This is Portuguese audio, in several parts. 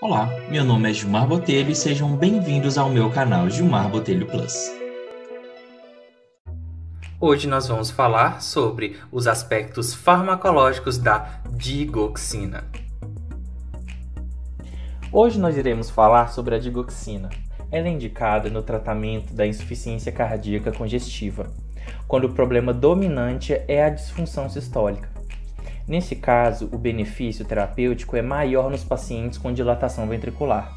Olá, meu nome é Gilmar Botelho e sejam bem-vindos ao meu canal Gilmar Botelho Plus. Hoje nós vamos falar sobre os aspectos farmacológicos da digoxina. Hoje nós iremos falar sobre a digoxina. Ela é indicada no tratamento da insuficiência cardíaca congestiva, quando o problema dominante é a disfunção sistólica. Nesse caso, o benefício terapêutico é maior nos pacientes com dilatação ventricular.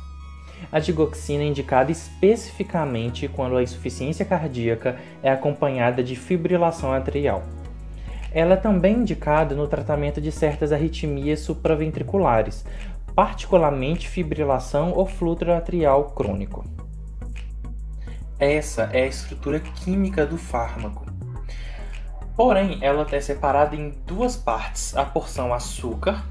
A digoxina é indicada especificamente quando a insuficiência cardíaca é acompanhada de fibrilação atrial. Ela é também indicada no tratamento de certas arritmias supraventriculares, particularmente fibrilação ou fluxo atrial crônico. Essa é a estrutura química do fármaco. Porém, ela é separada em duas partes, a porção açúcar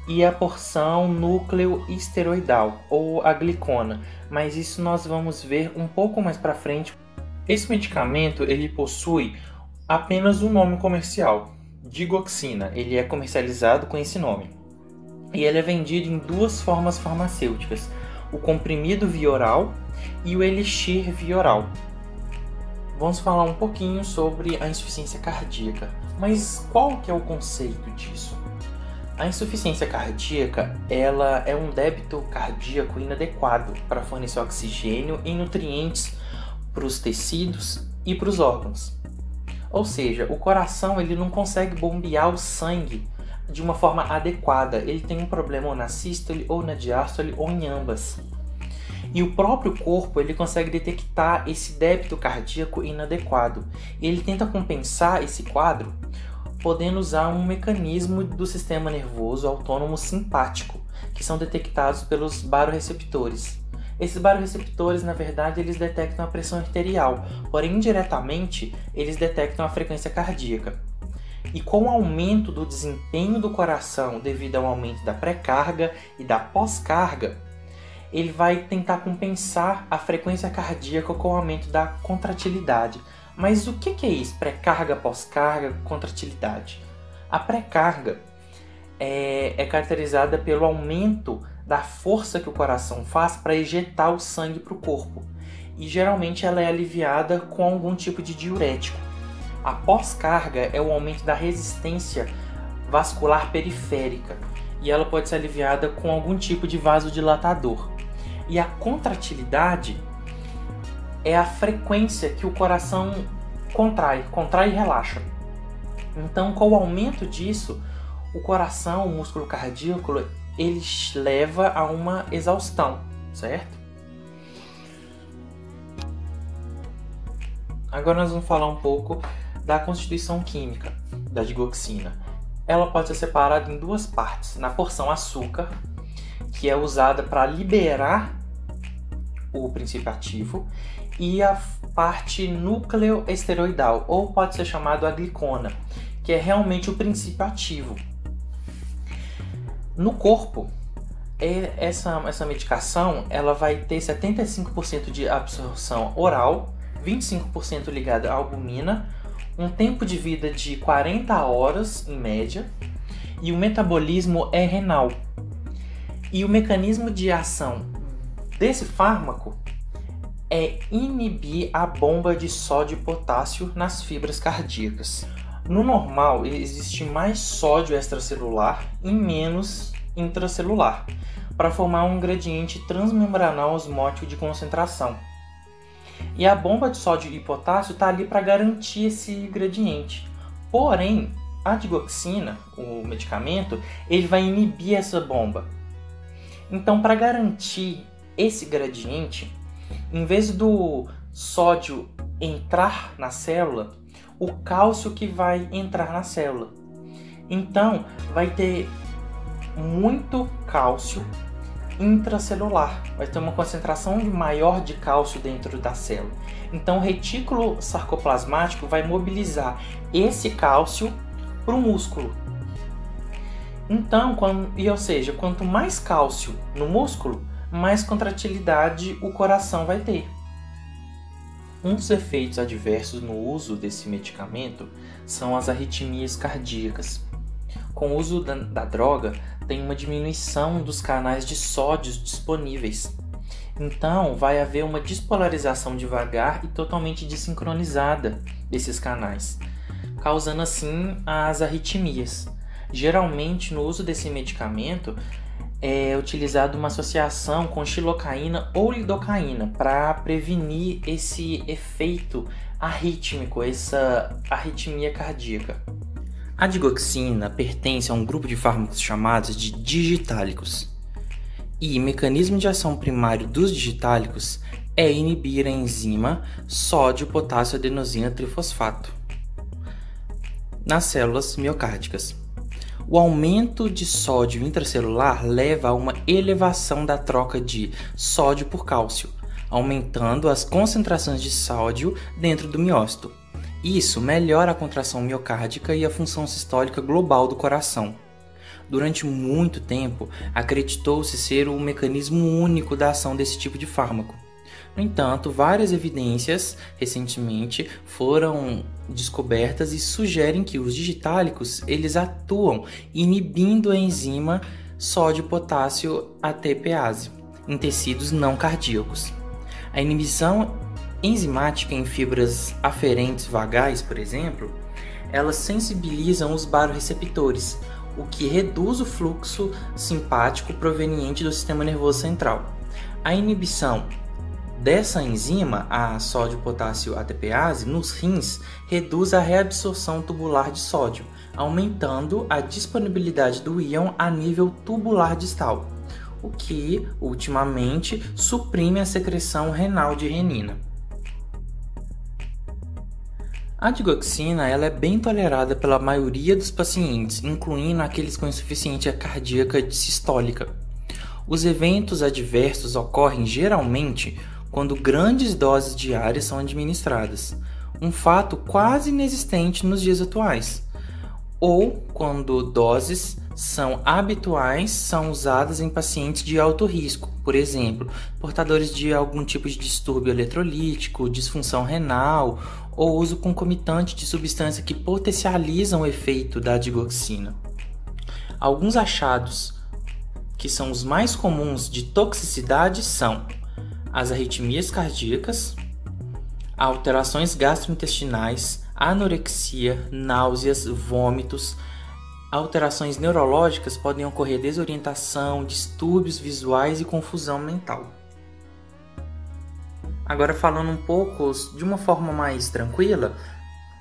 e a porção núcleo esteroidal, ou a glicona, mas isso nós vamos ver um pouco mais para frente. Esse medicamento ele possui apenas um nome comercial, digoxina, ele é comercializado com esse nome. E ele é vendido em duas formas farmacêuticas, o comprimido via oral e o elixir via oral. Vamos falar um pouquinho sobre a insuficiência cardíaca, mas qual que é o conceito disso? A insuficiência cardíaca ela é um débito cardíaco inadequado para fornecer oxigênio e nutrientes para os tecidos e para os órgãos. Ou seja, o coração ele não consegue bombear o sangue de uma forma adequada. Ele tem um problema ou na sístole, ou na diástole, ou em ambas. E o próprio corpo ele consegue detectar esse débito cardíaco inadequado. E ele tenta compensar esse quadro podendo usar um mecanismo do sistema nervoso autônomo simpático, que são detectados pelos baroreceptores. Esses baroreceptores, na verdade, eles detectam a pressão arterial, porém, indiretamente, eles detectam a frequência cardíaca. E com o aumento do desempenho do coração devido ao aumento da pré-carga e da pós-carga, ele vai tentar compensar a frequência cardíaca com o aumento da contratilidade. Mas o que é isso? Pré-carga, pós-carga, contratilidade? A pré-carga é caracterizada pelo aumento da força que o coração faz para ejetar o sangue para o corpo. E geralmente ela é aliviada com algum tipo de diurético. A pós-carga é o aumento da resistência vascular periférica. E ela pode ser aliviada com algum tipo de vasodilatador. E a contratilidade é a frequência que o coração contrai e relaxa. Então, com o aumento disso, o coração, o músculo cardíaco, ele leva a uma exaustão, certo? Agora nós vamos falar um pouco da constituição química da digoxina. Ela pode ser separada em duas partes. Na porção açúcar, que é usada para liberar o princípio ativo, e a parte núcleo esteroidal, ou pode ser chamado a glicona, que é realmente o princípio ativo. No corpo, essa medicação ela vai ter 75% de absorção oral, 25% ligada à albumina, um tempo de vida de 40 horas em média, e o metabolismo é renal. E o mecanismo de ação desse fármaco é inibir a bomba de sódio e potássio nas fibras cardíacas. No normal, existe mais sódio extracelular e menos intracelular, para formar um gradiente transmembranal osmótico de concentração. E a bomba de sódio e potássio está ali para garantir esse gradiente. Porém, a digoxina, o medicamento, ele vai inibir essa bomba. Então, para garantir esse gradiente, em vez do sódio entrar na célula, o cálcio que vai entrar na célula. Então, vai ter muito cálcio intracelular, vai ter uma concentração maior de cálcio dentro da célula. Então, o retículo sarcoplasmático vai mobilizar esse cálcio para o músculo. Então, quanto mais cálcio no músculo, mais contratilidade o coração vai ter. Um dos efeitos adversos no uso desse medicamento são as arritmias cardíacas. com o uso da droga, tem uma diminuição dos canais de sódio disponíveis. Então, vai haver uma despolarização devagar e totalmente desincronizada desses canais, causando assim as arritmias. Geralmente, no uso desse medicamento, é utilizada uma associação com xilocaína ou lidocaína para prevenir esse efeito arrítmico, essa arritmia cardíaca. A digoxina pertence a um grupo de fármacos chamados de digitálicos. E o mecanismo de ação primário dos digitálicos é inibir a enzima sódio-potássio-adenosina trifosfato nas células miocárdicas. O aumento de sódio intracelular leva a uma elevação da troca de sódio por cálcio, aumentando as concentrações de sódio dentro do miócito. Isso melhora a contração miocárdica e a função sistólica global do coração. Durante muito tempo, acreditou-se ser o mecanismo único da ação desse tipo de fármaco. No entanto, várias evidências recentemente foram descobertas e sugerem que os digitálicos eles atuam inibindo a enzima sódio-potássio ATPase em tecidos não cardíacos. A inibição enzimática em fibras aferentes vagais, por exemplo, elas sensibilizam os baroreceptores, o que reduz o fluxo simpático proveniente do sistema nervoso central. A inibição dessa enzima, a sódio-potássio ATPase, nos rins, reduz a reabsorção tubular de sódio, aumentando a disponibilidade do íon a nível tubular distal, o que, ultimamente, suprime a secreção renal de renina. A digoxina ela é bem tolerada pela maioria dos pacientes, incluindo aqueles com insuficiência cardíaca sistólica. Os eventos adversos ocorrem geralmente quando grandes doses diárias são administradas, um fato quase inexistente nos dias atuais, ou quando doses são usadas em pacientes de alto risco, por exemplo, portadores de algum tipo de distúrbio eletrolítico, disfunção renal ou uso concomitante de substâncias que potencializam o efeito da digoxina. Alguns achados que são os mais comuns de toxicidade são as arritmias cardíacas, alterações gastrointestinais, anorexia, náuseas, vômitos. Alterações neurológicas podem ocorrer desorientação, distúrbios visuais e confusão mental. Agora falando um pouco de uma forma mais tranquila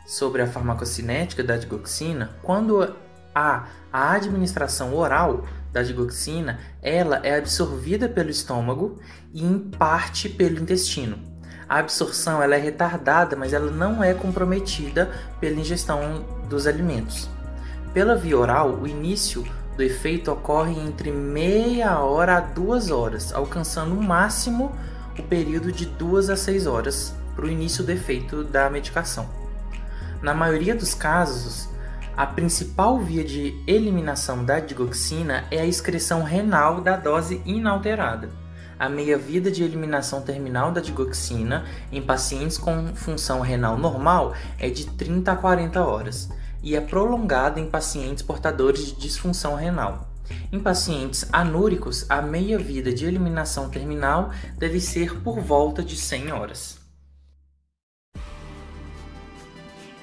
sobre a farmacocinética da digoxina, quando há a administração oral da digoxina, ela é absorvida pelo estômago e em parte pelo intestino. A absorção ela é retardada, mas ela não é comprometida pela ingestão dos alimentos. Pela via oral, o início do efeito ocorre entre meia hora a 2 horas, alcançando no máximo o período de 2 a 6 horas para o início do efeito da medicação. Na maioria dos casos, a principal via de eliminação da digoxina é a excreção renal da dose inalterada. A meia-vida de eliminação terminal da digoxina em pacientes com função renal normal é de 30 a 40 horas e é prolongada em pacientes portadores de disfunção renal. Em pacientes anúricos, a meia-vida de eliminação terminal deve ser por volta de 100 horas.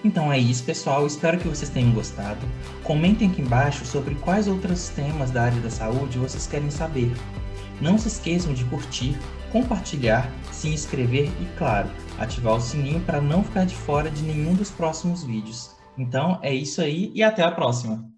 Então é isso, pessoal. Espero que vocês tenham gostado. Comentem aqui embaixo sobre quais outros temas da área da saúde vocês querem saber. Não se esqueçam de curtir, compartilhar, se inscrever e, claro, ativar o sininho para não ficar de fora de nenhum dos próximos vídeos. Então é isso aí e até a próxima!